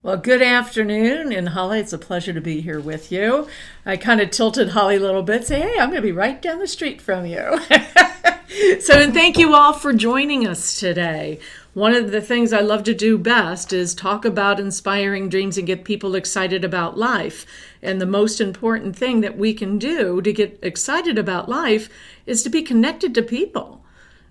Well, good afternoon. And Holly, it's a pleasure to be here with you. I kind of tilted Holly a little bit, say, hey, I'm going to be right down the street from you. And thank you all for joining us today. One of the things I love to do best is talk about inspiring dreams and get people excited about life. And the most important thing that we can do to get excited about life is to be connected to people.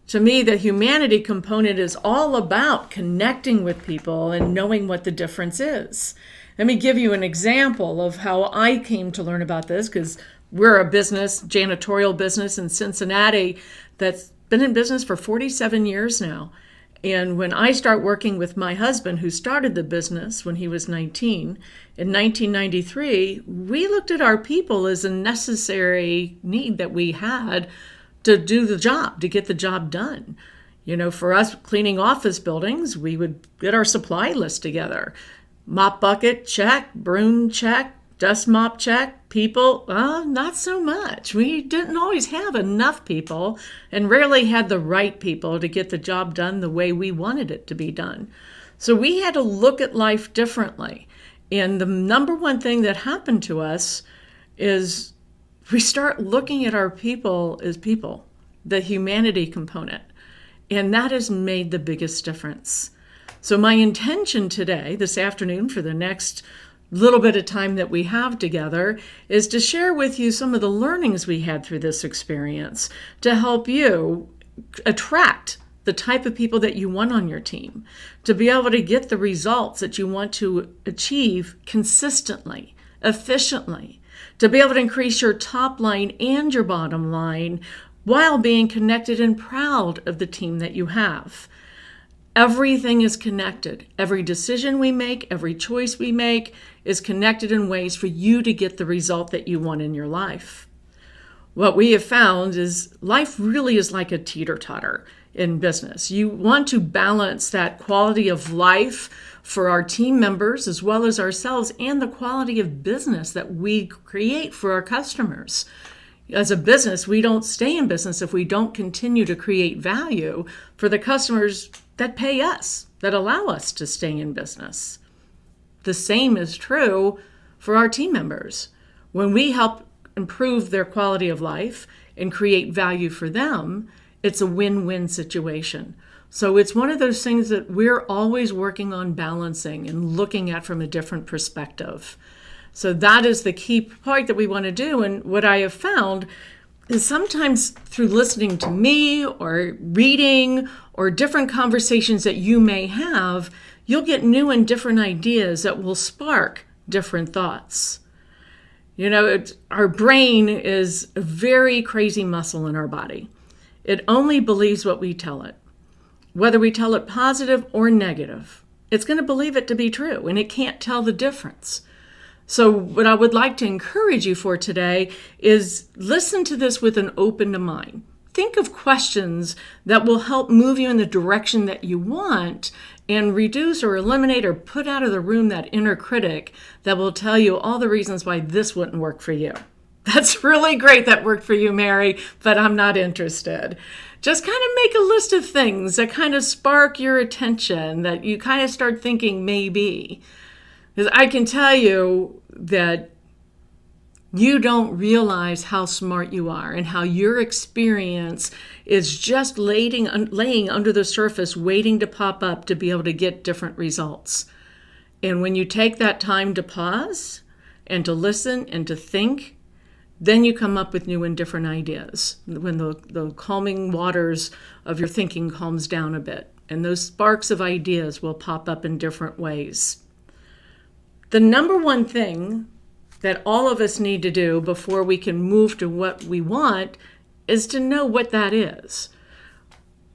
To me, the humanity component is all about connecting with people and knowing what the difference is. Let me give you an example of how I came to learn about this, because we're a business, janitorial business in Cincinnati that's been in business for 47 years now. And when I start working with my husband, who started the business when he was 19, in 1993, we looked at our people as a necessary need that we had to do the job, to get the job done. You know, for us cleaning office buildings, we would get our supply list together. Mop bucket, check. Broom, check. Dust mop, check. People, not so much. We didn't always have enough people and rarely had the right people to get the job done the way we wanted it to be done. So we had to look at life differently. And the number one thing that happened to us is we start looking at our people as people, the humanity component, and that has made the biggest difference. So my intention today, this afternoon, for the next little bit of time that we have together, is to share with you some of the learnings we had through this experience to help you attract the type of people that you want on your team, to be able to get the results that you want to achieve consistently, efficiently, to be able to increase your top line and your bottom line while being connected and proud of the team that you have. Everything is connected. Every decision we make, every choice we make is connected in ways for you to get the result that you want in your life. What we have found is life really is like a teeter-totter in business. You want to balance that quality of life for our team members as well as ourselves and the quality of business that we create for our customers. As a business, we don't stay in business if we don't continue to create value for the customers that pay us, that allow us to stay in business. The same is true for our team members. When we help improve their quality of life and create value for them, it's a win-win situation. So it's one of those things that we're always working on balancing and looking at from a different perspective. So that is the key part that we want to do. And what I have found is sometimes through listening to me or reading or different conversations that you may have, you'll get new and different ideas that will spark different thoughts. You know, our brain is a very crazy muscle in our body. It only believes what we tell it. Whether we tell it positive or negative, it's going to believe it to be true, and it can't tell the difference. So what I would like to encourage you for today is listen to this with an open mind. Think of questions that will help move you in the direction that you want and reduce or eliminate or put out of the room that inner critic that will tell you all the reasons why this wouldn't work for you. That's really great that worked for you, Mary, but I'm not interested. Just kind of make a list of things that kind of spark your attention, that you kind of start thinking maybe. Because I can tell you that you don't realize how smart you are and how your experience is just laying under the surface, waiting to pop up to be able to get different results. And when you take that time to pause and to listen and to think, then you come up with new and different ideas when the calming waters of your thinking calms down a bit. And those sparks of ideas will pop up in different ways. The number one thing that all of us need to do before we can move to what we want is to know what that is.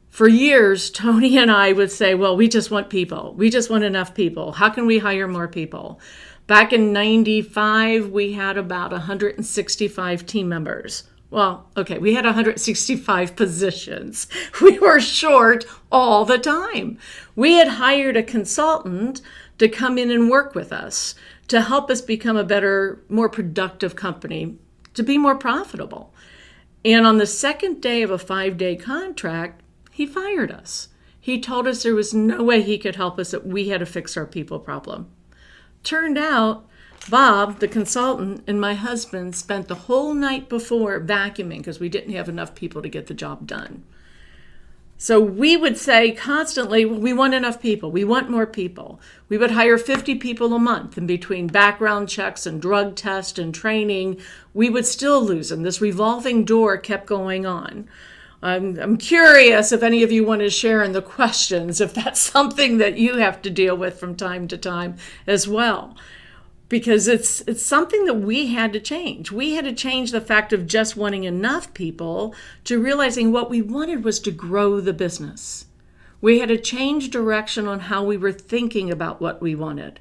For years, Tony and I would say, well, we just want people. We just want enough people. How can we hire more people? Back in 95, we had about 165 team members. Well, okay, we had 165 positions. We were short all the time. We had hired a consultant to come in and work with us to help us become a better, more productive company, to be more profitable. And on the second day of a 5-day contract, he fired us. He told us there was no way he could help us, that we had to fix our people problem. Turned out Bob, the consultant, and my husband spent the whole night before vacuuming because we didn't have enough people to get the job done. So we would say constantly, we want enough people. We want more people. We would hire 50 people a month, and between background checks and drug tests and training, we would still lose them. This revolving door kept going on. I'm curious if any of you want to share in the questions, if that's something that you have to deal with from time to time as well. Because it's something that we had to change. We had to change the fact of just wanting enough people to realizing what we wanted was to grow the business. We had to change direction on how we were thinking about what we wanted.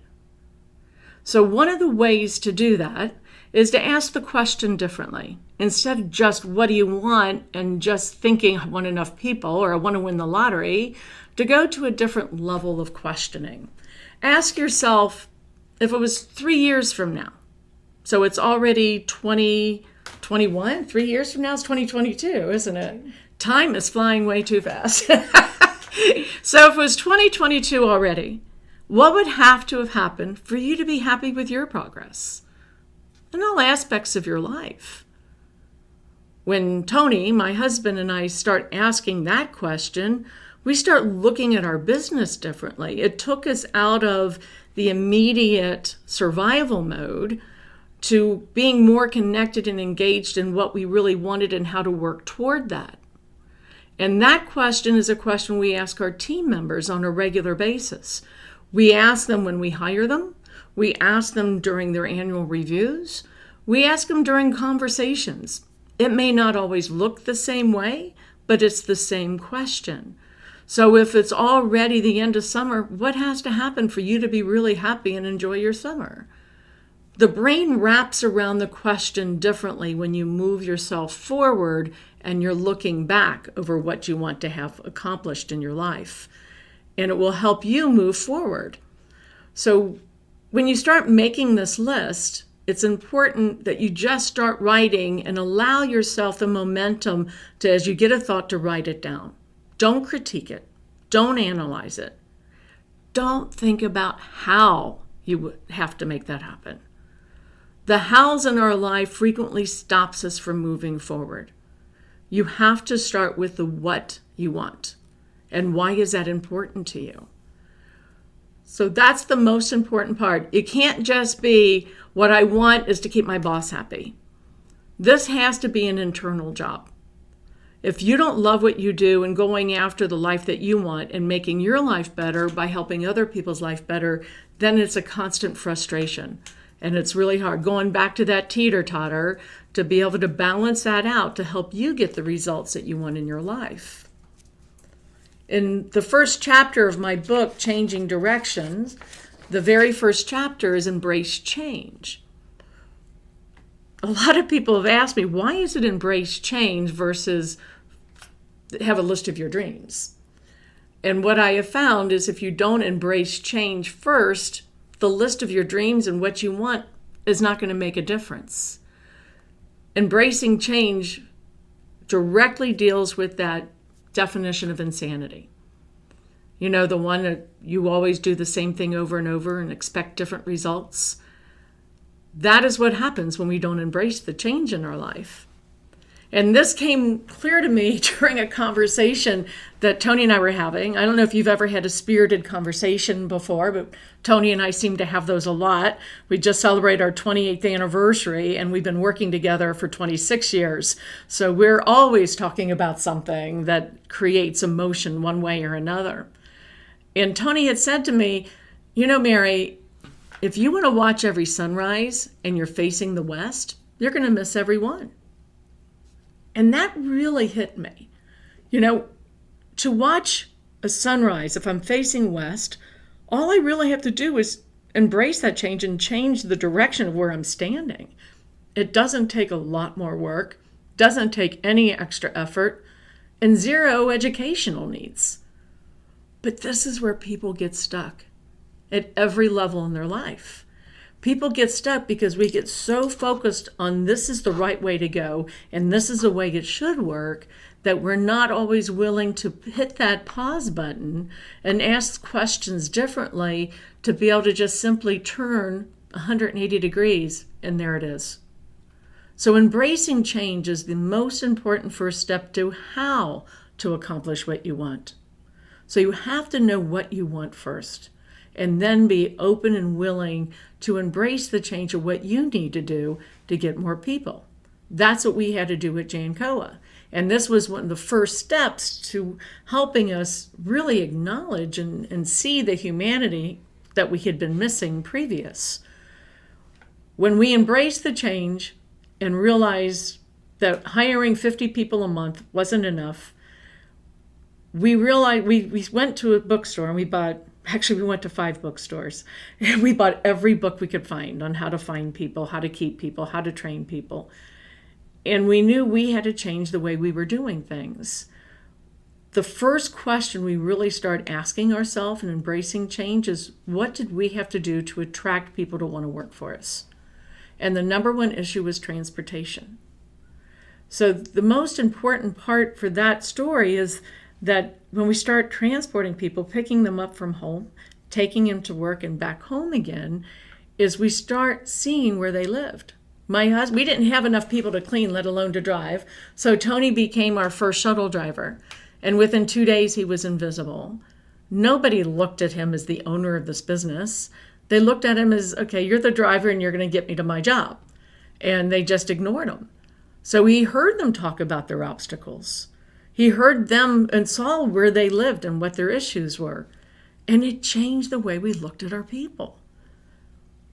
So one of the ways to do that is to ask the question differently. Instead of just what do you want and just thinking I want enough people or I want to win the lottery, to go to a different level of questioning. Ask yourself, if it was 3 years from now, so it's already 2021, 3 years from now is 2022, isn't it? Time is flying way too fast. So if it was 2022 already, what would have to have happened for you to be happy with your progress in all aspects of your life? When Tony, my husband, and I start asking that question, we start looking at our business differently. It took us out of the immediate survival mode to being more connected and engaged in what we really wanted and how to work toward that. And that question is a question we ask our team members on a regular basis. We ask them when we hire them. We ask them during their annual reviews. We ask them during conversations. It may not always look the same way, but it's the same question. So if it's already the end of summer, what has to happen for you to be really happy and enjoy your summer? The brain wraps around the question differently when you move yourself forward and you're looking back over what you want to have accomplished in your life. And it will help you move forward. So when you start making this list, it's important that you just start writing and allow yourself the momentum to, as you get a thought, to write it down. Don't critique it. Don't analyze it. Don't think about how you would have to make that happen. The hows in our life frequently stops us from moving forward. You have to start with the what you want. And why is that important to you? So that's the most important part. It can't just be what I want is to keep my boss happy. This has to be an internal job. If you don't love what you do and going after the life that you want and making your life better by helping other people's life better, then it's a constant frustration. And it's really hard. Going back to that teeter-totter to be able to balance that out to help you get the results that you want in your life. In the first chapter of my book, Changing Directions, the very first chapter is Embrace Change. A lot of people have asked me, why is it embrace change versus have a list of your dreams? And what I have found is if you don't embrace change first, the list of your dreams and what you want is not going to make a difference. Embracing change directly deals with that definition of insanity. You know, the one that you always do the same thing over and over and expect different results. That is what happens when we don't embrace the change in our life. And this came clear to me during a conversation that Tony and I were having. I don't know if you've ever had a spirited conversation before, but Tony and I seem to have those a lot. We just celebrated our 28th anniversary, and we've been working together for 26 years. So we're always talking about something that creates emotion one way or another. And Tony had said to me, you know, Mary, if you want to watch every sunrise and you're facing the west, you're going to miss every one. And that really hit me. You know, to watch a sunrise, if I'm facing west, all I really have to do is embrace that change and change the direction of where I'm standing. It doesn't take a lot more work, doesn't take any extra effort, and zero educational needs. But this is where people get stuck at every level in their life. People get stuck because we get so focused on this is the right way to go and this is the way it should work that we're not always willing to hit that pause button and ask questions differently to be able to just simply turn 180 degrees and there it is. So embracing change is the most important first step to how to accomplish what you want. So you have to know what you want first and then be open and willing to embrace the change of what you need to do to get more people. That's what we had to do at Jancoa. And this was one of the first steps to helping us really acknowledge and see the humanity that we had been missing previous. When we embraced the change and realized that hiring 50 people a month wasn't enough, we realized we went to a bookstore and we went to 5 bookstores. And we bought every book we could find on how to find people, how to keep people, how to train people. And we knew we had to change the way we were doing things. The first question we really start asking ourselves and embracing change is, what did we have to do to attract people to want to work for us? And the number one issue was transportation. So the most important part for that story is that when we start transporting people, picking them up from home, taking them to work and back home again, is we start seeing where they lived. My husband, we didn't have enough people to clean, let alone to drive. So Tony became our first shuttle driver. And within 2 days, he was invisible. Nobody looked at him as the owner of this business. They looked at him as, okay, you're the driver and you're going to get me to my job. And they just ignored him. So he heard them talk about their obstacles. He heard them and saw where they lived and what their issues were. And it changed the way we looked at our people.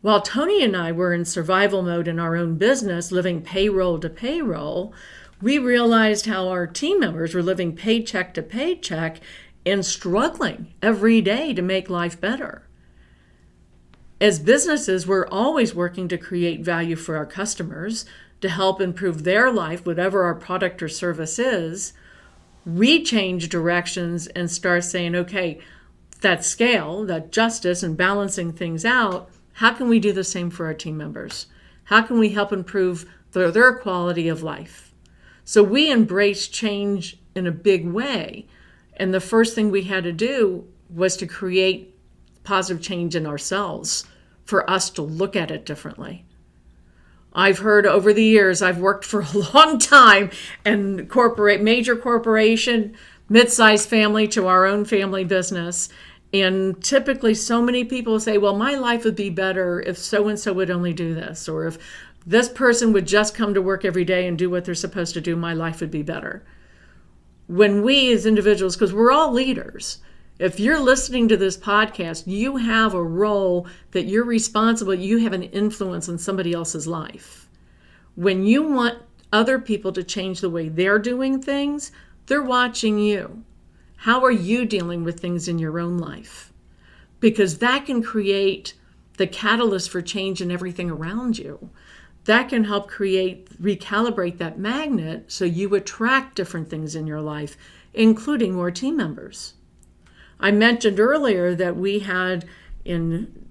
While Tony and I were in survival mode in our own business, living payroll to payroll, we realized how our team members were living paycheck to paycheck and struggling every day to make life better. As businesses, we're always working to create value for our customers, to help improve their life, whatever our product or service is. We change directions and start saying, okay, that scale, that justice and balancing things out, how can we do the same for our team members? How can we help improve their quality of life? So we embraced change in a big way. And the first thing we had to do was to create positive change in ourselves for us to look at it differently. I've heard over the years, I've worked for a long time and major corporation, mid-sized family to our own family business. And typically so many people say, well, my life would be better if so-and-so would only do this, or if this person would just come to work every day and do what they're supposed to do, my life would be better. When we as individuals, because we're all leaders, if you're listening to this podcast, you have a role that you're responsible, you have an influence on somebody else's life. When you want other people to change the way they're doing things, they're watching you. How are you dealing with things in your own life? Because that can create the catalyst for change in everything around you. That can help recalibrate that magnet so you attract different things in your life, including more team members. I mentioned earlier that we had in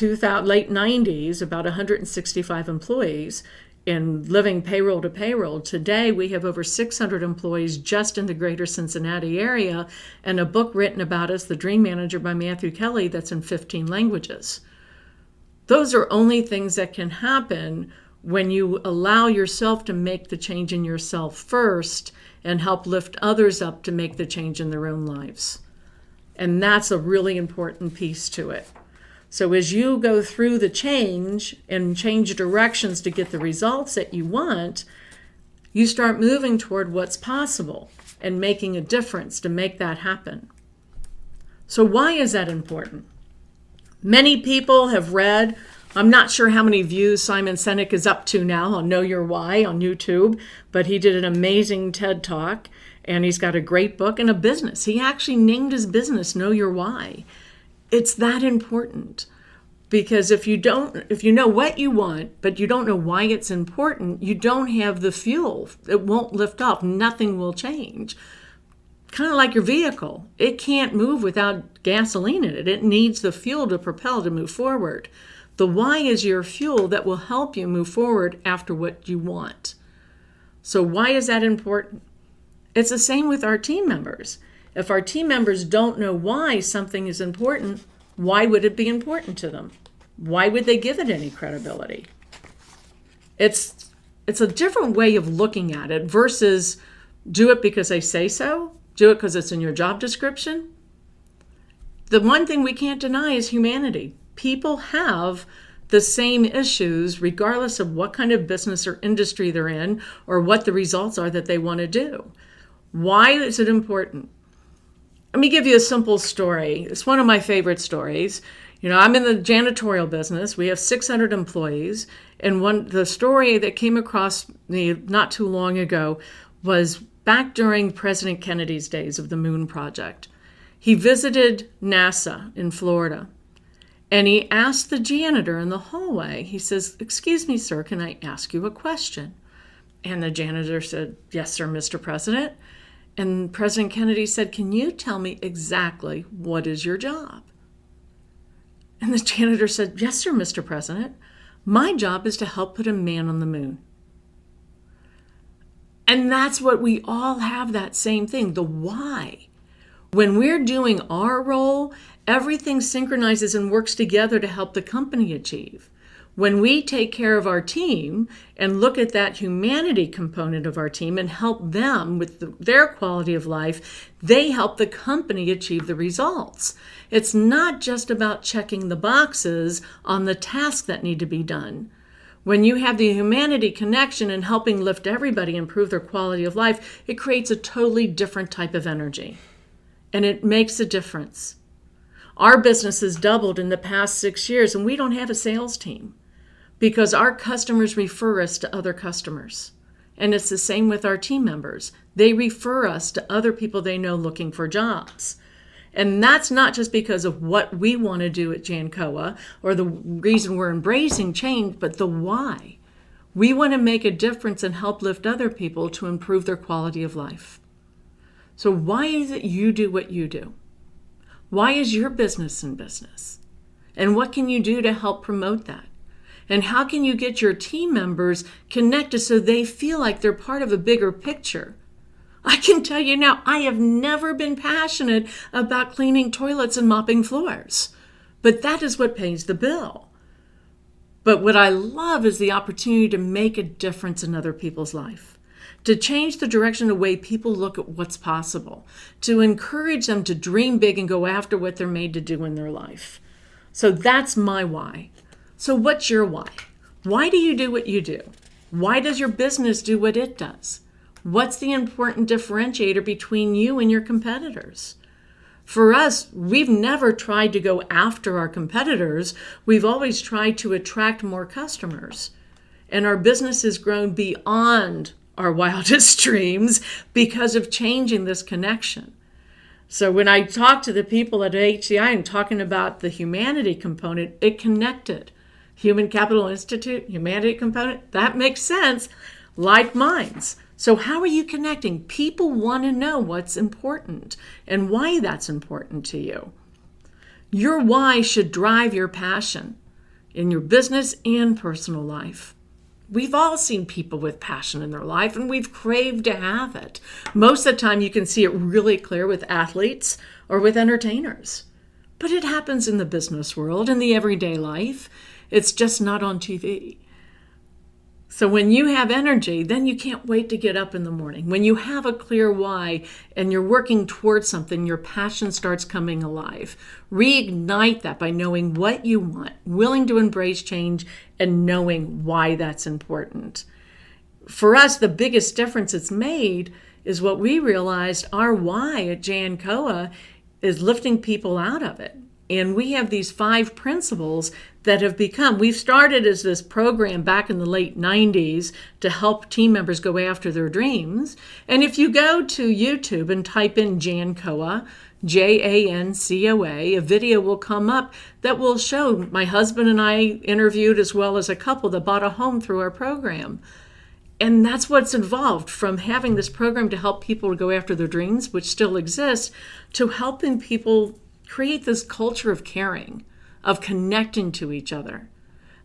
late 90s about 165 employees in living payroll to payroll. Today, we have over 600 employees just in the greater Cincinnati area, and a book written about us, The Dream Manager by Matthew Kelly, that's in 15 languages. Those are only things that can happen when you allow yourself to make the change in yourself first and help lift others up to make the change in their own lives. And that's a really important piece to it. So as you go through the change and change directions to get the results that you want, you start moving toward what's possible and making a difference to make that happen. So why is that important? Many people have read, I'm not sure how many views Simon Sinek is up to now on Know Your Why on YouTube, but he did an amazing TED Talk, and he's got a great book and a business. He actually named his business Know Your Why. It's that important, because if you know what you want, but you don't know why it's important, you don't have the fuel. It won't lift off. Nothing will change. Kind of like your vehicle. It can't move without gasoline in it. It needs the fuel to propel to move forward. The why is your fuel that will help you move forward after what you want. So why is that important? It's the same with our team members. If our team members don't know why something is important, why would it be important to them? Why would they give it any credibility? It's a different way of looking at it versus do it because I say so, do it because it's in your job description. The one thing we can't deny is humanity. People have the same issues regardless of what kind of business or industry they're in or what the results are that they want to do. Why is it important? Let me give you a simple story. It's one of my favorite stories. I'm in the janitorial business. We have 600 employees. And the story that came across me not too long ago was back during President Kennedy's days of the Moon Project. He visited NASA in Florida. And he asked the janitor in the hallway, he says, "Excuse me, sir, can I ask you a question?" And the janitor said, "Yes, sir, Mr. President." And President Kennedy said, "Can you tell me exactly what is your job?" And the janitor said, "Yes, sir, Mr. President. My job is to help put a man on the moon." And that's what we all have, that same thing, the why. When we're doing our role, everything synchronizes and works together to help the company achieve. When we take care of our team and look at that humanity component of our team and help them with their quality of life, they help the company achieve the results. It's not just about checking the boxes on the tasks that need to be done. When you have the humanity connection and helping lift everybody, improve their quality of life, it creates a totally different type of energy. And it makes a difference. Our business has doubled in the past 6 years, and we don't have a sales team because our customers refer us to other customers. And it's the same with our team members. They refer us to other people they know looking for jobs. And that's not just because of what we want to do at Jancoa or the reason we're embracing change, but the why. We want to make a difference and help lift other people to improve their quality of life. So why is it you do what you do? Why is your business in business? And what can you do to help promote that? And how can you get your team members connected so they feel like they're part of a bigger picture? I can tell you now, I have never been passionate about cleaning toilets and mopping floors, but that is what pays the bill. But what I love is the opportunity to make a difference in other people's life, to change the direction, the way people look at what's possible, to encourage them to dream big and go after what they're made to do in their life. So that's my why. So what's your why? Why do you do what you do? Why does your business do what it does? What's the important differentiator between you and your competitors? For us, we've never tried to go after our competitors. We've always tried to attract more customers. And our business has grown beyond our wildest dreams because of changing this connection. So when I talk to the people at HCI and talking about the humanity component, it connected. Human Capital Institute, humanity component, that makes sense. Like minds. So how are you connecting? People want to know what's important and why that's important to you. Your why should drive your passion in your business and personal life. We've all seen people with passion in their life, and we've craved to have it. Most of the time, you can see it really clear with athletes or with entertainers. But it happens in the business world, in the everyday life. It's just not on TV. So when you have energy, then you can't wait to get up in the morning. When you have a clear why and you're working towards something, your passion starts coming alive. Reignite that by knowing what you want, willing to embrace change, and knowing why that's important. For us, the biggest difference it's made is what we realized our why at Jancoa is lifting people out of it. And we have these 5 principles that have become, we've started as this program back in the late 90s to help team members go after their dreams. And if you go to YouTube and type in Jancoa, Jancoa, a video will come up that will show my husband and I interviewed as well as a couple that bought a home through our program. And that's what's involved, from having this program to help people to go after their dreams, which still exists, to helping people create this culture of caring, of connecting to each other.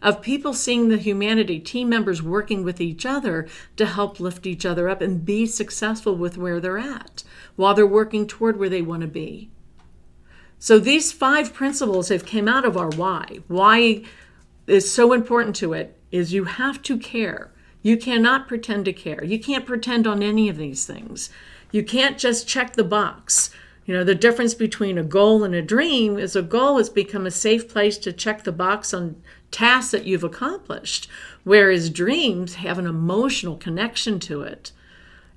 of people seeing the humanity, team members working with each other to help lift each other up and be successful with where they're at while they're working toward where they want to be. So these 5 principles have came out of our why. Why is so important to it is you have to care. You cannot pretend to care. You can't pretend on any of these things. You can't just check the box. The difference between a goal and a dream is a goal has become a safe place to check the box on tasks that you've accomplished, whereas dreams have an emotional connection to it.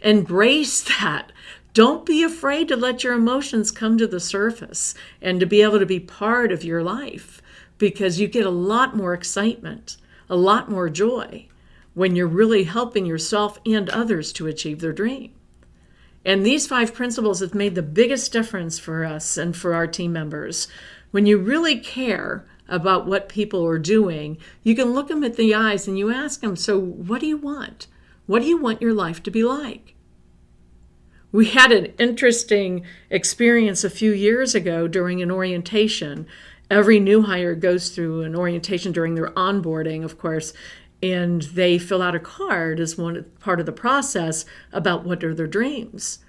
Embrace that. Don't be afraid to let your emotions come to the surface and to be able to be part of your life, because you get a lot more excitement, a lot more joy when you're really helping yourself and others to achieve their dream. And these 5 principles have made the biggest difference for us and for our team members. When you really care about what people are doing, you can look them at the eyes and you ask them, so what do you want? What do you want your life to be like? We had an interesting experience a few years ago during an orientation. Every new hire goes through an orientation during their onboarding, of course, and they fill out a card as one part of the process about what are their dreams.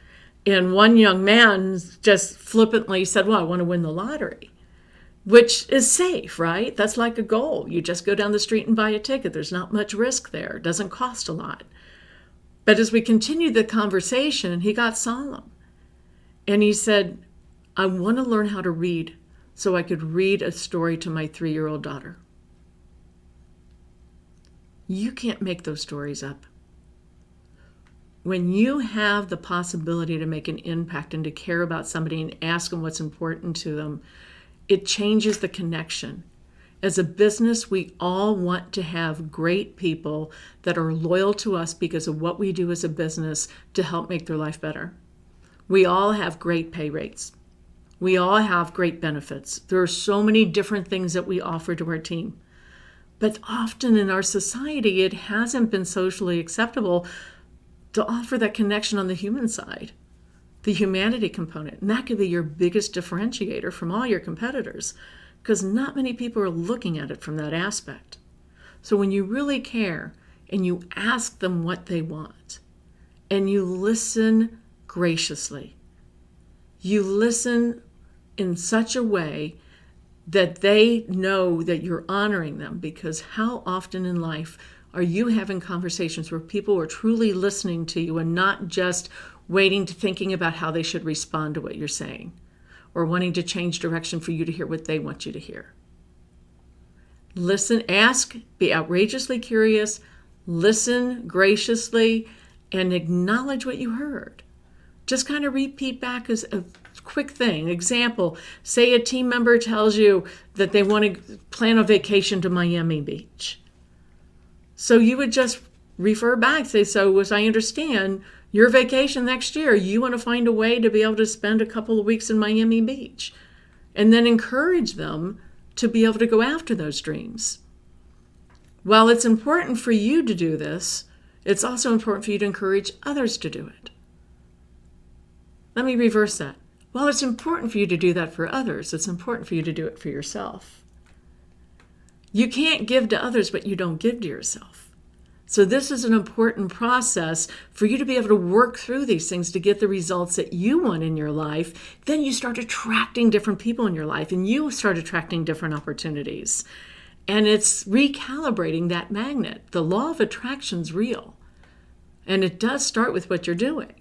And one young man just flippantly said, well, I want to win the lottery, which is safe, right? That's like a goal. You just go down the street and buy a ticket. There's not much risk there. It doesn't cost a lot. But as we continued the conversation, he got solemn. And he said, I want to learn how to read so I could read a story to my 3-year-old daughter. You can't make those stories up. When you have the possibility to make an impact and to care about somebody and ask them what's important to them, it changes the connection. As a business, we all want to have great people that are loyal to us because of what we do as a business to help make their life better. We all have great pay rates. We all have great benefits. There are so many different things that we offer to our team. But often in our society, it hasn't been socially acceptable to offer that connection on the human side, the humanity component. And that could be your biggest differentiator from all your competitors, because not many people are looking at it from that aspect. So when you really care and you ask them what they want and you listen graciously, you listen in such a way that they know that you're honoring them, because how often in life are you having conversations where people are truly listening to you and not just waiting to thinking about how they should respond to what you're saying or wanting to change direction for you to hear what they want you to hear? Listen, ask, be outrageously curious, listen graciously, and acknowledge what you heard. Just kind of repeat back as a quick thing. Example, say a team member tells you that they want to plan a vacation to Miami Beach. So you would just refer back, say, so as I understand, your vacation next year, you want to find a way to be able to spend a couple of weeks in Miami Beach. And then encourage them to be able to go after those dreams. While it's important for you to do this, it's also important for you to encourage others to do it. Let me reverse that. While it's important for you to do that for others, it's important for you to do it for yourself. You can't give to others what you don't give to yourself. So this is an important process for you to be able to work through these things to get the results that you want in your life. Then you start attracting different people in your life and you start attracting different opportunities. And it's recalibrating that magnet. The law of attraction's real. And it does start with what you're doing.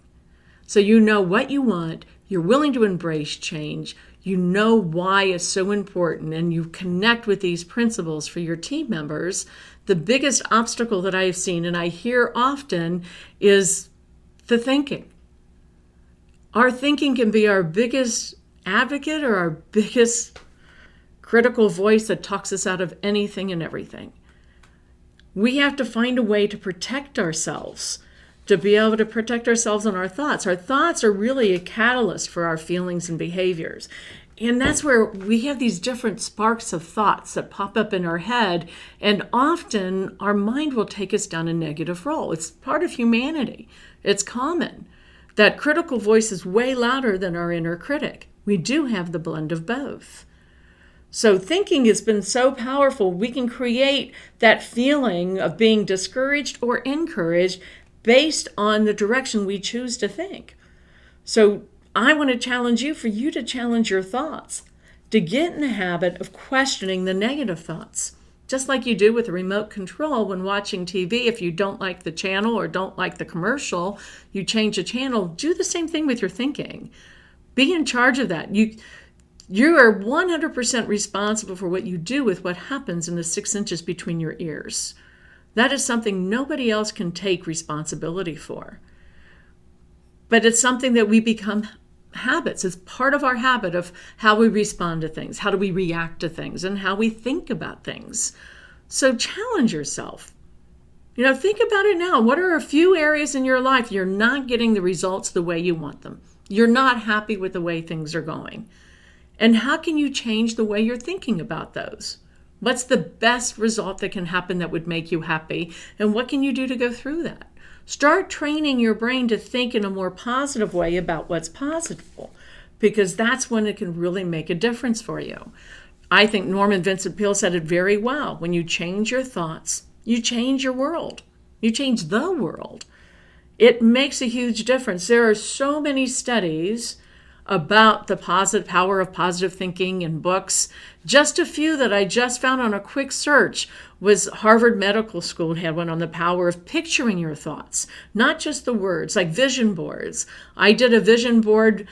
So you know what you want, you're willing to embrace change, you know why it's so important, and you connect with these principles for your team members. The biggest obstacle that I've seen, and I hear often, is the thinking. Our thinking can be our biggest advocate or our biggest critical voice that talks us out of anything and everything. We have to find a way to protect ourselves, to be able to protect ourselves and our thoughts. Our thoughts are really a catalyst for our feelings and behaviors. And that's where we have these different sparks of thoughts that pop up in our head. And often our mind will take us down a negative role. It's part of humanity. It's common. That critical voice is way louder than our inner critic. We do have the blend of both. So thinking has been so powerful. We can create that feeling of being discouraged or encouraged based on the direction we choose to think. So I want to challenge you for you to challenge your thoughts, to get in the habit of questioning the negative thoughts. Just like you do with a remote control when watching TV. If you don't like the channel or don't like the commercial, you change the channel. Do the same thing with your thinking. Be in charge of that. You are 100% responsible for what you do with what happens in the 6 inches between your ears. That is something nobody else can take responsibility for. But it's something that we become habits. It's part of our habit of how we respond to things, how do we react to things, and how we think about things. So challenge yourself. Think about it now. What are a few areas in your life you're not getting the results the way you want them? You're not happy with the way things are going. And how can you change the way you're thinking about those? What's the best result that can happen that would make you happy? And what can you do to go through that? Start training your brain to think in a more positive way about what's possible, because that's when it can really make a difference for you. I think Norman Vincent Peale said it very well. When you change your thoughts, you change your world. You change the world. It makes a huge difference. There are so many studies about the positive power of positive thinking in books. Just a few that I just found on a quick search was Harvard Medical School had one on the power of picturing your thoughts, not just the words, like vision boards. I did a vision board,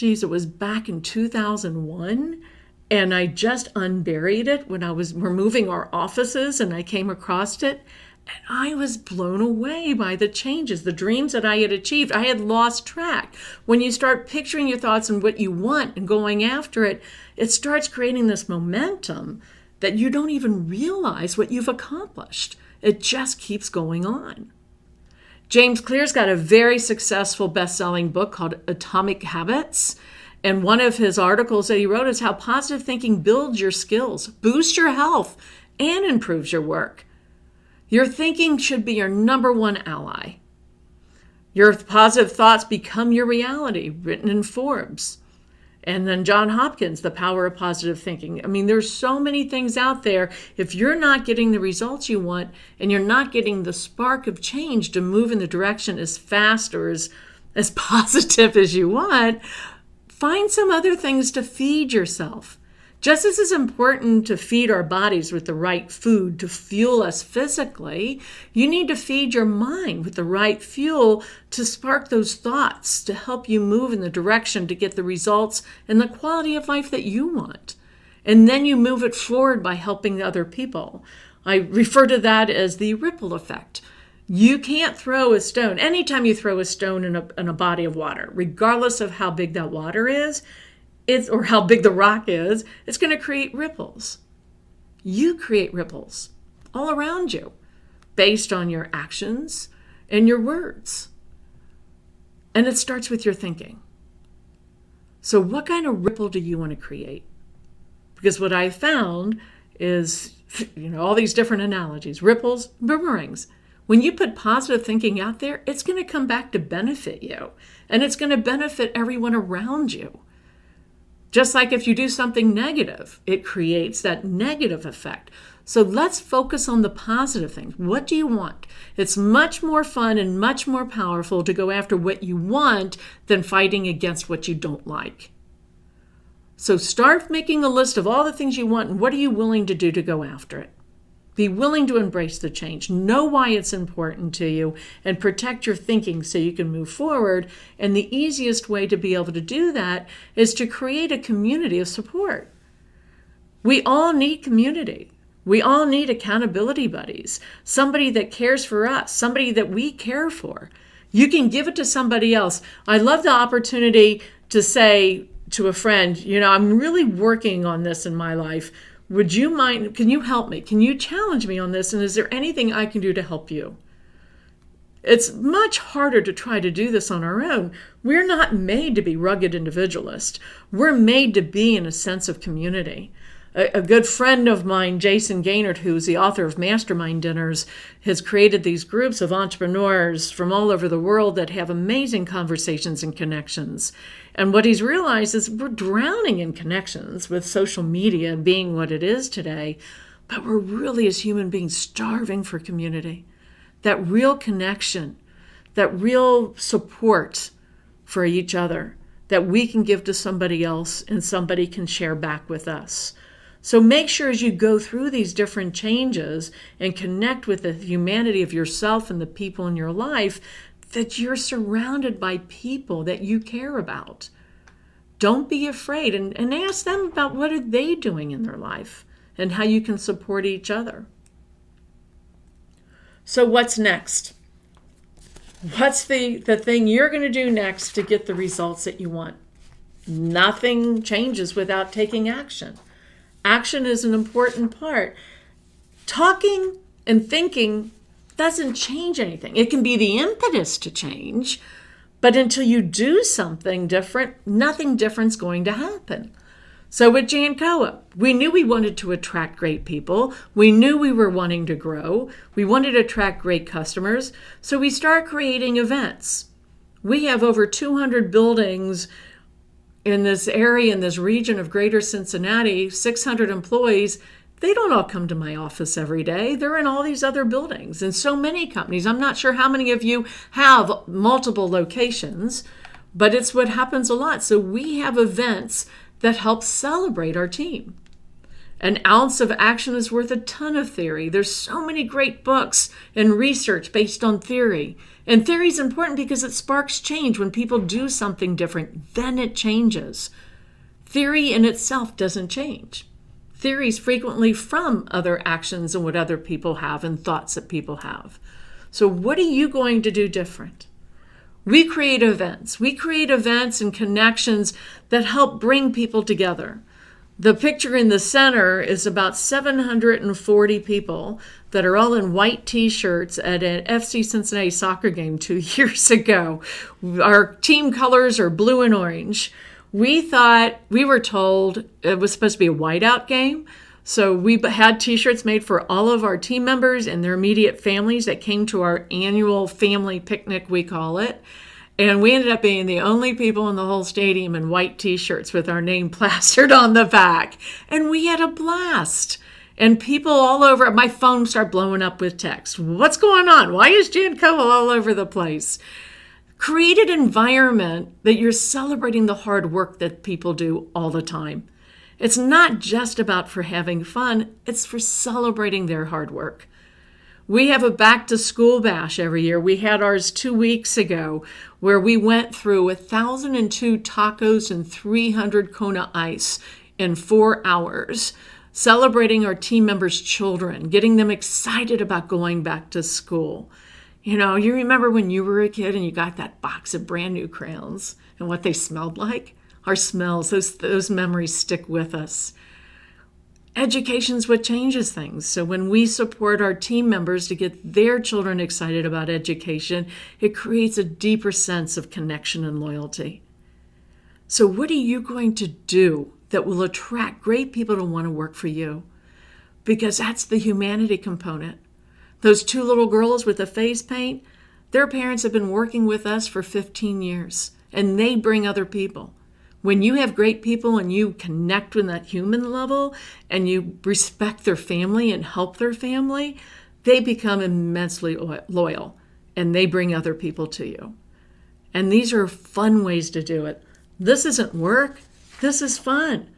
it was back in 2001, and I just unburied it when we're moving our offices, and I came across it. And I was blown away by the changes, the dreams that I had achieved. I had lost track. When you start picturing your thoughts and what you want and going after it, it starts creating this momentum that you don't even realize what you've accomplished. It just keeps going on. James Clear's got a very successful best-selling book called Atomic Habits. And one of his articles that he wrote is how positive thinking builds your skills, boosts your health, and improves your work. Your thinking should be your number one ally. Your positive thoughts become your reality, written in Forbes. And then John Hopkins, The Power of Positive Thinking. There's so many things out there. If you're not getting the results you want and you're not getting the spark of change to move in the direction as fast or as positive as you want, find some other things to feed yourself. Just as it's important to feed our bodies with the right food to fuel us physically, you need to feed your mind with the right fuel to spark those thoughts to help you move in the direction to get the results and the quality of life that you want. And then you move it forward by helping other people. I refer to that as the ripple effect. You can't throw a stone. Anytime you throw a stone in a body of water, regardless of how big that water is, or how big the rock is, it's going to create ripples. You create ripples all around you based on your actions and your words. And it starts with your thinking. So what kind of ripple do you want to create? Because what I found is, all these different analogies, ripples, boomerangs. When you put positive thinking out there, it's going to come back to benefit you. And it's going to benefit everyone around you. Just like if you do something negative, it creates that negative effect. So let's focus on the positive things. What do you want? It's much more fun and much more powerful to go after what you want than fighting against what you don't like. So start making a list of all the things you want and what are you willing to do to go after it. Be willing to embrace the change. Know why it's important to you and protect your thinking so you can move forward. And the easiest way to be able to do that is to create a community of support. We all need community. We all need accountability buddies, somebody that cares for us, somebody that we care for. You can give it to somebody else. I love the opportunity to say to a friend, I'm really working on this in my life. Would you mind, can you help me? Can you challenge me on this? And is there anything I can do to help you? It's much harder to try to do this on our own. We're not made to be rugged individualists. We're made to be in a sense of community. A good friend of mine, Jason Gaynard, who's the author of Mastermind Dinners, has created these groups of entrepreneurs from all over the world that have amazing conversations and connections. And what he's realized is we're drowning in connections with social media being what it is today, but we're really, as human beings, starving for community. That real connection, that real support for each other that we can give to somebody else and somebody can share back with us. So make sure as you go through these different changes and connect with the humanity of yourself and the people in your life, that you're surrounded by people that you care about. Don't be afraid, and ask them about what are they doing in their life and how you can support each other. So what's next? What's the thing you're going to do next to get the results that you want? Nothing changes without taking action. Action is an important part. Talking and thinking doesn't change anything. It can be the impetus to change, but until you do something different, nothing different's going to happen. So with Jancoa, we knew we wanted to attract great people. We knew we were wanting to grow. We wanted to attract great customers. So we started creating events. We have over 200 buildings in this area, in this region of Greater Cincinnati, 600 employees. They don't all come to my office every day. They're in all these other buildings and so many companies. I'm not sure how many of you have multiple locations, but it's what happens a lot. So we have events that help celebrate our team. An ounce of action is worth a ton of theory. There's so many great books and research based on theory. And theory is important because it sparks change. When people do something different, then it changes. Theory in itself doesn't change. Theory is frequently from other actions and what other people have and thoughts that people have. So what are you going to do different? We create events. We create events and connections that help bring people together. The picture in the center is about 740 people that are all in white t-shirts at an FC Cincinnati soccer game 2 years ago. Our team colors are blue and orange. We were told it was supposed to be a whiteout game. So we had t-shirts made for all of our team members and their immediate families that came to our annual family picnic, we call it. And we ended up being the only people in the whole stadium in white t-shirts with our name plastered on the back. And we had a blast. And people all over, my phone started blowing up with text. What's going on? Why is Jan Cole all over the place? Create an environment that you're celebrating the hard work that people do all the time. It's not just about for having fun, it's for celebrating their hard work. We have a back to school bash every year. We had ours 2 weeks ago where we went through 1,002 tacos and 300 Kona ice in 4 hours, celebrating our team members' children, getting them excited about going back to school. You know, you remember when you were a kid and you got that box of brand new crayons and what they smelled like? Our smells, those memories stick with us. Education's what changes things. So when we support our team members to get their children excited about education, it creates a deeper sense of connection and loyalty. So what are you going to do that will attract great people to want to work for you? Because that's the humanity component. Those 2 little girls with the face paint, their parents have been working with us for 15 years, and they bring other people. When you have great people and you connect with that human level and you respect their family and help their family, they become immensely loyal and they bring other people to you. And these are fun ways to do it. This isn't work. This is fun.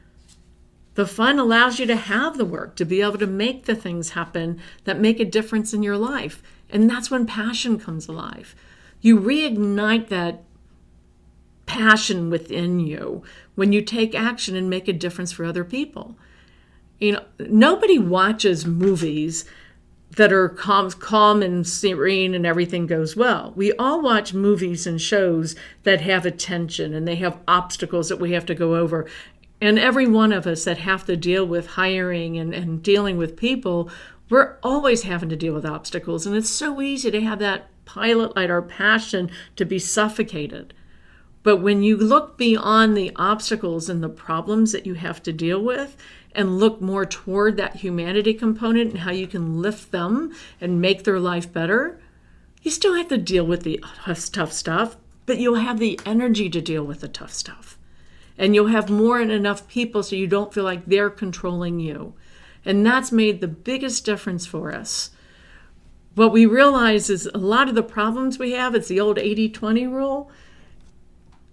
The fun allows you to have the work, to be able to make the things happen that make a difference in your life. And that's when passion comes alive. You reignite that passion within you when you take action and make a difference for other people. You know, nobody watches movies that are calm and serene and everything goes well. We all watch movies and shows that have a tension and they have obstacles that we have to go over. And every one of us that have to deal with hiring and dealing with people, we're always having to deal with obstacles. And it's so easy to have that pilot light, our passion, to be suffocated. But when you look beyond the obstacles and the problems that you have to deal with and look more toward that humanity component and how you can lift them and make their life better, you still have to deal with the tough stuff, but you'll have the energy to deal with the tough stuff. And you'll have more and enough people so you don't feel like they're controlling you. And that's made the biggest difference for us. What we realize is a lot of the problems we have, it's the old 80-20 rule.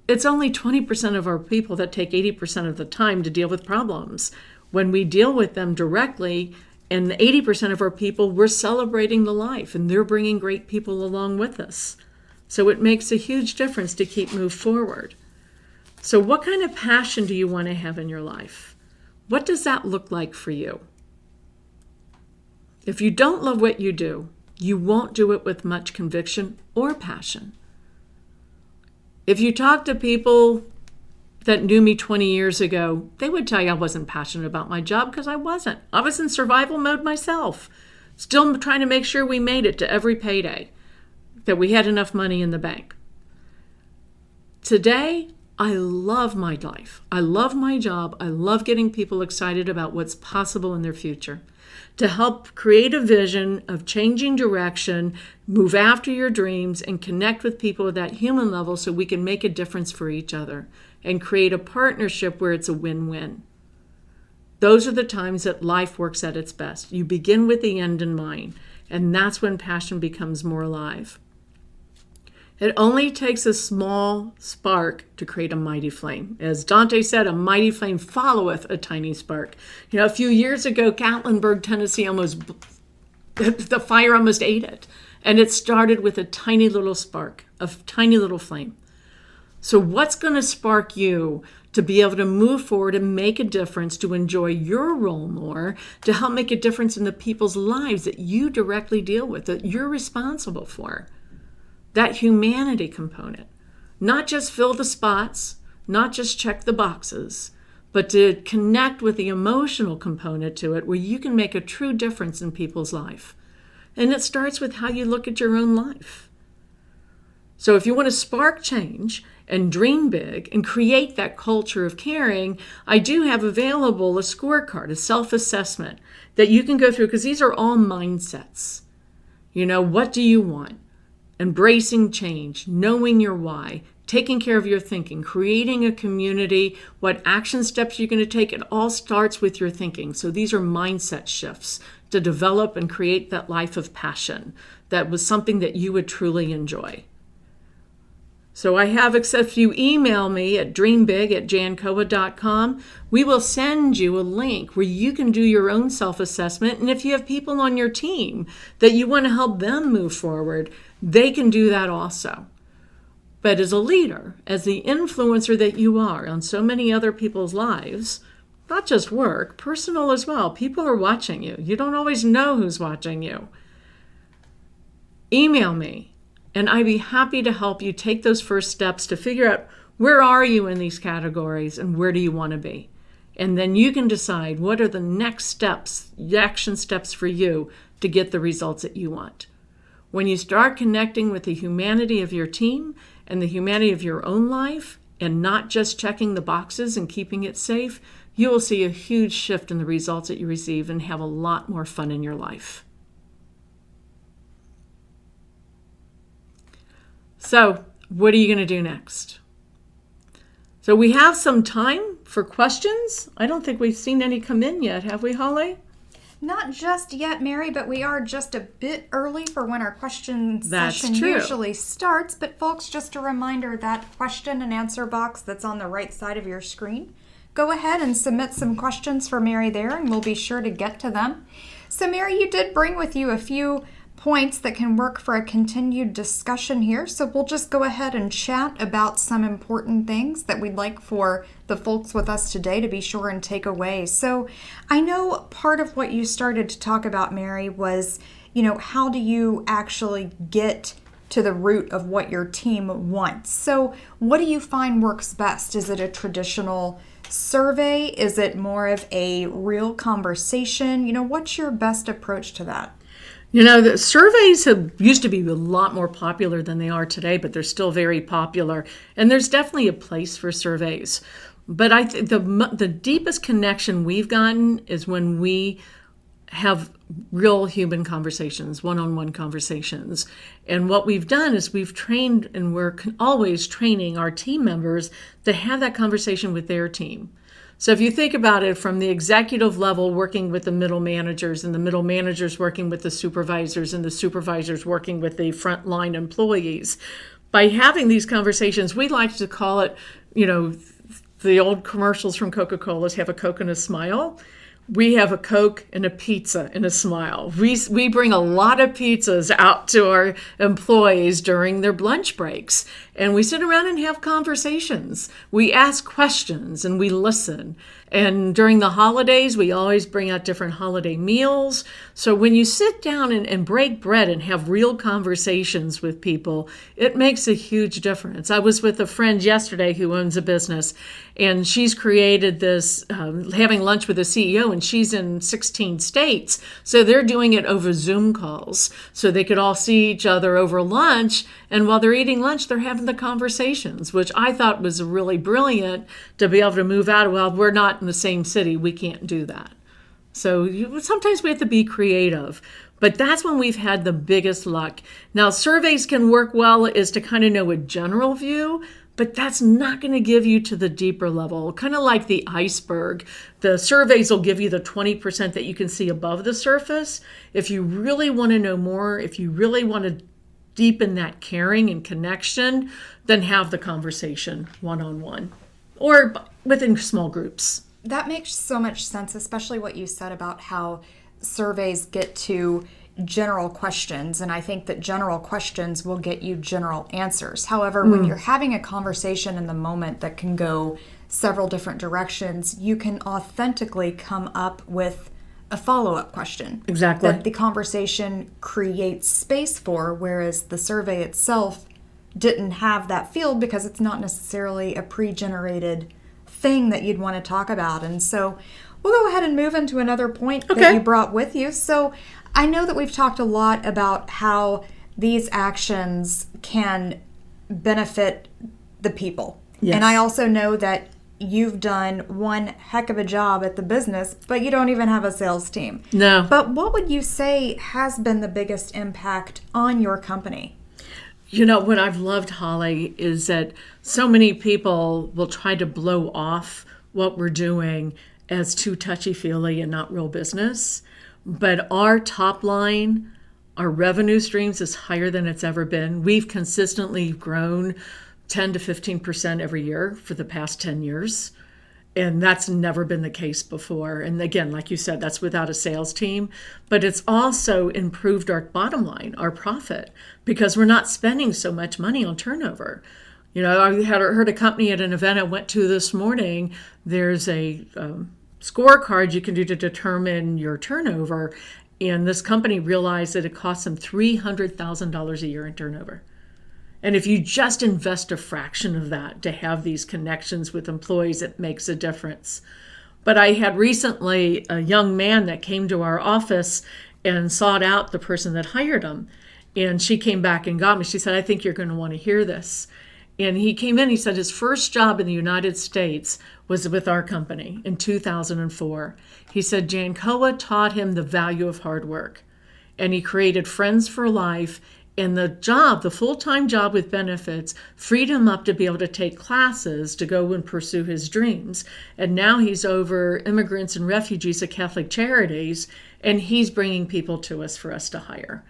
It's only 20% of our people that take 80% of the time to deal with problems. When we deal with them directly, and 80% of our people, we're celebrating the life, and they're bringing great people along with us. So it makes a huge difference to keep moving forward. So what kind of passion do you want to have in your life? What does that look like for you? If you don't love what you do, you won't do it with much conviction or passion. If you talk to people that knew me 20 years ago, they would tell you I wasn't passionate about my job because I wasn't. I was in survival mode myself, still trying to make sure we made it to every payday, that we had enough money in the bank. Today, I love my life. I love my job. I love getting people excited about what's possible in their future. To help create a vision of changing direction, move after your dreams, and connect with people at that human level so we can make a difference for each other and create a partnership where it's a win-win. Those are the times that life works at its best. You begin with the end in mind, and that's when passion becomes more alive. It only takes a small spark to create a mighty flame. As Dante said, a mighty flame followeth a tiny spark. A few years ago, Gatlinburg, Tennessee, the fire almost ate it. And it started with a tiny little spark, a tiny little flame. So what's going to spark you to be able to move forward and make a difference, to enjoy your role more, to help make a difference in the people's lives that you directly deal with, that you're responsible for? That humanity component. Not just fill the spots, not just check the boxes, but to connect with the emotional component to it where you can make a true difference in people's life. And it starts with how you look at your own life. So if you want to spark change and dream big and create that culture of caring, I do have available a scorecard, a self-assessment that you can go through, because these are all mindsets. What do you want? Embracing change, knowing your why, taking care of your thinking, creating a community, what action steps you're going to take. It all starts with your thinking. So these are mindset shifts to develop and create that life of passion that was something that you would truly enjoy. So I have, if you email me at dreambig@jankoa.com, we will send you a link where you can do your own self-assessment. And if you have people on your team that you want to help them move forward, they can do that also. But as a leader, as the influencer that you are on so many other people's lives, not just work, personal as well, people are watching you. You don't always know who's watching you. Email me, and I'd be happy to help you take those first steps to figure out where are you in these categories and where do you want to be. And then you can decide what are the next steps, the action steps for you to get the results that you want. When you start connecting with the humanity of your team and the humanity of your own life and not just checking the boxes and keeping it safe, you will see a huge shift in the results that you receive and have a lot more fun in your life. So, what are you going to do next? So we have some time for questions. I don't think we've seen any come in yet, have we, Holly? Not just yet, Mary, but we are just a bit early for when our question session true. usually starts. But folks, just a reminder, that question and answer box that's on the right side of your screen, go ahead and submit some questions for Mary there, and we'll be sure to get to them. So Mary, you did bring with you a few points that can work for a continued discussion here. So we'll just go ahead and chat about some important things that we'd like for the folks with us today to be sure and take away. So I know part of what you started to talk about, Mary, was, how do you actually get to the root of what your team wants? So what do you find works best? Is it a traditional survey? Is it more of a real conversation? What's your best approach to that? The surveys used to be a lot more popular than they are today, but they're still very popular. And there's definitely a place for surveys. But I think the deepest connection we've gotten is when we have real human conversations, one-on-one conversations. And what we've done is we've trained, and we're always training our team members to have that conversation with their team. So if you think about it from the executive level, working with the middle managers, and the middle managers working with the supervisors, and the supervisors working with the frontline employees, by having these conversations, we like to call it, the old commercials from Coca-Cola, have a Coke and a smile. We have a Coke and a pizza and a smile. We bring a lot of pizzas out to our employees during their lunch breaks. And we sit around and have conversations. We ask questions and we listen. And during the holidays, we always bring out different holiday meals. So when you sit down and break bread and have real conversations with people, it makes a huge difference. I was with a friend yesterday who owns a business, and she's created this, having lunch with the CEO, and she's in 16 states. So they're doing it over Zoom calls. So they could all see each other over lunch. And while they're eating lunch, they're having the conversations, which I thought was really brilliant to be able to move out. Well, we're not in the same city. We can't do that. So sometimes we have to be creative. But that's when we've had the biggest luck. Now, surveys can work well is to kind of know a general view, but that's not going to give you to the deeper level. Kind of like the iceberg. The surveys will give you the 20% that you can see above the surface. If you really want to know more, if you really want to deepen that caring and connection, then have the conversation one-on-one or within small groups. That makes so much sense, especially what you said about how surveys get to general questions. And I think that general questions will get you general answers. However, when you're having a conversation in the moment that can go several different directions, you can authentically come up with a follow-up question. Exactly. That the conversation creates space for, whereas the survey itself didn't have that field because it's not necessarily a pre-generated thing that you'd want to talk about. And so we'll go ahead and move into another point that you brought with you. So I know that we've talked a lot about how these actions can benefit the people. Yes. And I also know that you've done one heck of a job at the business, but you don't even have a sales team. No. But what would you say has been the biggest impact on your company? What I've loved, Holly, is that so many people will try to blow off what we're doing as too touchy-feely and not real business. But our top line, our revenue streams is higher than it's ever been. We've consistently grown 10 to 15% every year for the past 10 years. And that's never been the case before. And again, like you said, that's without a sales team. But it's also improved our bottom line, our profit, because we're not spending so much money on turnover. I heard a company at an event I went to this morning. There's a scorecard you can do to determine your turnover. And this company realized that it costs them $300,000 a year in turnover. And if you just invest a fraction of that to have these connections with employees, it makes a difference. But I had recently a young man that came to our office and sought out the person that hired him. And she came back and got me. She said, I think you're going to want to hear this. And he came in, he said his first job in the United States was with our company in 2004. He said Jancoa taught him the value of hard work. And he created friends for life. And the full-time job with benefits, freed him up to be able to take classes to go and pursue his dreams. And now he's over immigrants and refugees at Catholic Charities, and he's bringing people to us for us to hire.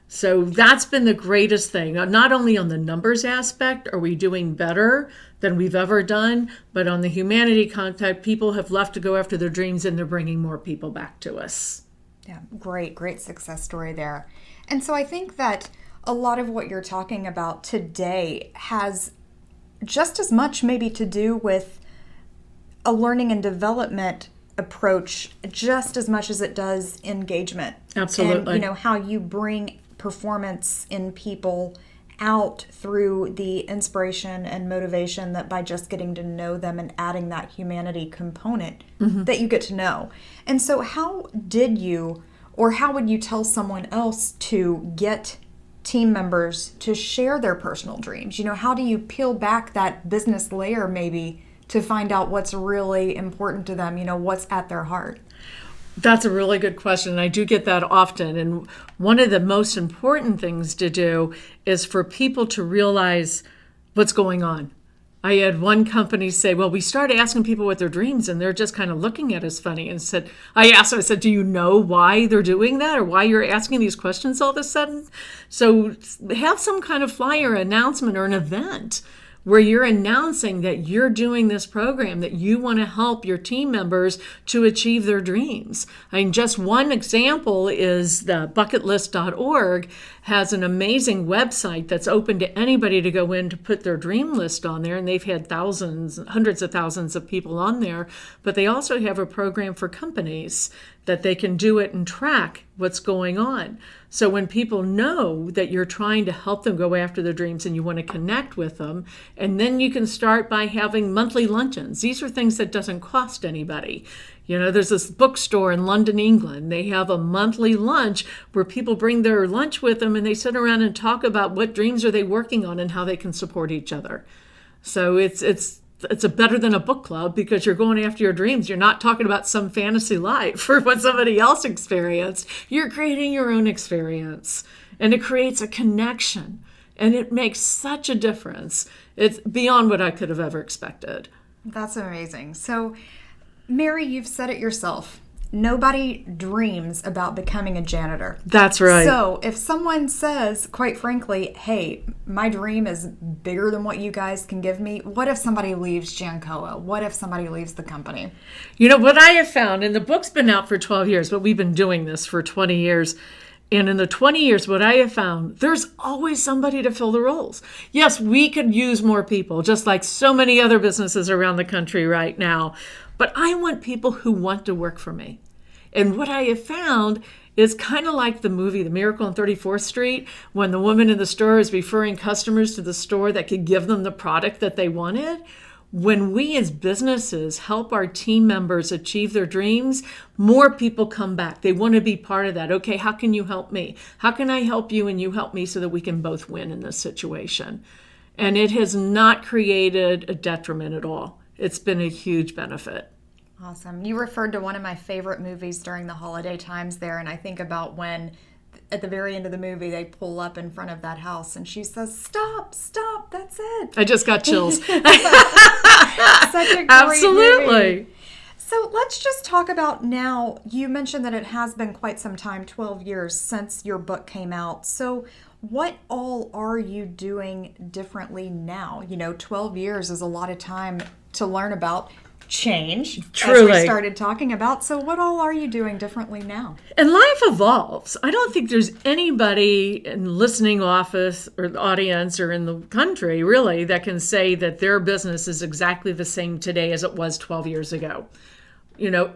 So that's been the greatest thing. Not only on the numbers aspect are we doing better than we've ever done, but on the humanity contact, people have left to go after their dreams, and they're bringing more people back to us. Yeah, great success story there. And so I think that a lot of what you're talking about today has just as much maybe to do with a learning and development approach just as much as it does engagement. Absolutely. And, how you bring performance in people out through the inspiration and motivation that by just getting to know them and adding that humanity component that you get to know. And so how did you Or how would you tell someone else to get team members to share their personal dreams? How do you peel back that business layer maybe to find out what's really important to them, what's at their heart? That's a really good question. I do get that often. And one of the most important things to do is for people to realize what's going on. I had one company say, well, we started asking people what their dreams, and they're just kind of looking at us funny. And I said, do you know why they're doing that, or why you're asking these questions all of a sudden? So have some kind of flyer announcement or an event where you're announcing that you're doing this program, that you want to help your team members to achieve their dreams. I mean, just one example is the bucketlist.org has an amazing website that's open to anybody to go in to put their dream list on there. And they've had hundreds of thousands of people on there. But they also have a program for companies that they can do it and track what's going on. So when people know that you're trying to help them go after their dreams and you want to connect with them, and then you can start by having monthly luncheons. These are things that doesn't cost anybody. There's this bookstore in London, England. They have a monthly lunch where people bring their lunch with them and they sit around and talk about what dreams are they working on and how they can support each other. So it's a better than a book club because you're going after your dreams. You're not talking about some fantasy life or what somebody else experienced. You're creating your own experience, and it creates a connection, and it makes such a difference. It's beyond what I could have ever expected. That's amazing. So, Mary, you've said it yourself. Nobody dreams about becoming a janitor. That's right. So if someone says, quite frankly, hey, my dream is bigger than what you guys can give me, what if somebody leaves Jancoa? What if somebody leaves the company? What I have found, and the book's been out for 12 years, but we've been doing this for 20 years. And in the 20 years, what I have found, there's always somebody to fill the roles. Yes, we could use more people, just like so many other businesses around the country right now. But I want people who want to work for me. And what I have found is kind of like the movie The Miracle on 34th Street, when the woman in the store is referring customers to the store that could give them the product that they wanted. When we as businesses help our team members achieve their dreams, more people come back. They want to be part of that. Okay, how can you help me? How can I help you and you help me so that we can both win in this situation? And it has not created a detriment at all. It's been a huge benefit. Awesome. You referred to one of my favorite movies during the holiday times there, and I think about when at the very end of the movie they pull up in front of that house and she says, stop, that's it. I just got chills. Such a great Absolutely. movie. So let's just talk about now, you mentioned that it has been quite some time, 12 years since your book came out. So what all are you doing differently now? 12 years is a lot of time to learn about change, Truly. as we started talking about. So what all are you doing differently now? And life evolves. I don't think there's anybody in the listening office or the audience or in the country really that can say that their business is exactly the same today as it was 12 years ago.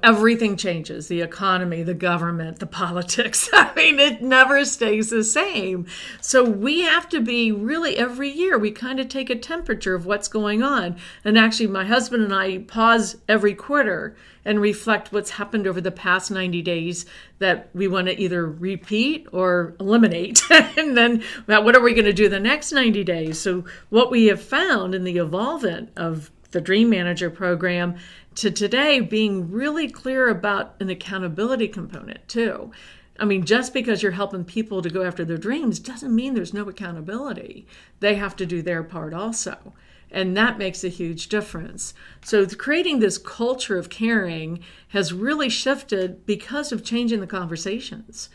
Everything changes, the economy, the government, the politics. I mean, it never stays the same. So we have to be really every year, we kind of take a temperature of what's going on. And actually, my husband and I pause every quarter and reflect what's happened over the past 90 days that we want to either repeat or eliminate. And then what are we going to do the next 90 days? So what we have found in the evolvement of the Dream Manager program to today, being really clear about an accountability component too. I mean, just because you're helping people to go after their dreams doesn't mean there's no accountability. They have to do their part also. And that makes a huge difference. So creating this culture of caring has really shifted because of changing the conversations.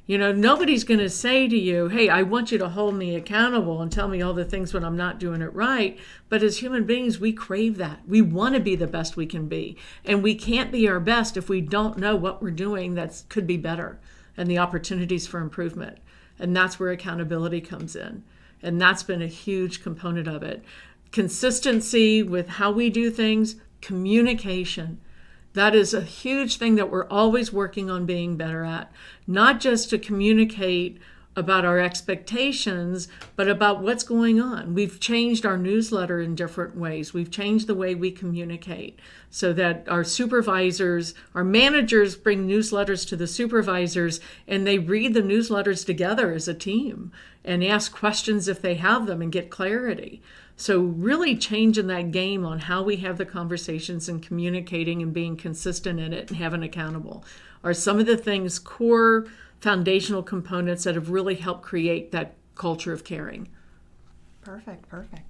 Nobody's going to say to you, hey, I want you to hold me accountable and tell me all the things when I'm not doing it right. But as human beings, we crave that. We want to be the best we can be. And we can't be our best if we don't know what we're doing that could be better and the opportunities for improvement. And that's where accountability comes in. And that's been a huge component of it. Consistency with how we do things, communication. That is a huge thing that we're always working on being better at, not just to communicate about our expectations, but about what's going on. We've changed our newsletter in different ways. We've changed the way we communicate so that our supervisors, our managers bring newsletters to the supervisors, and they read the newsletters together as a team and ask questions if they have them and get clarity. So really changing that game on how we have the conversations and communicating and being consistent in it and having accountable are some of the things, core foundational components that have really helped create that culture of caring. Perfect.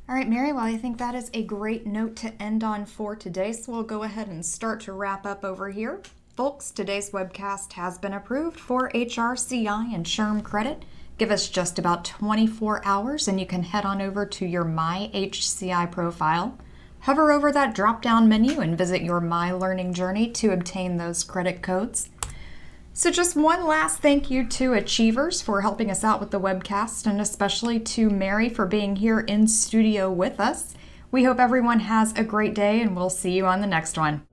All right, Mary, well, I think that is a great note to end on for today, so we'll go ahead and start to wrap up over here. Folks, today's webcast has been approved for HRCI and SHRM credit. Give us just about 24 hours and you can head on over to your My HCI profile. Hover over that drop-down menu and visit your My Learning Journey to obtain those credit codes. So just one last thank you to Achievers for helping us out with the webcast, and especially to Mary for being here in studio with us. We hope everyone has a great day, and we'll see you on the next one.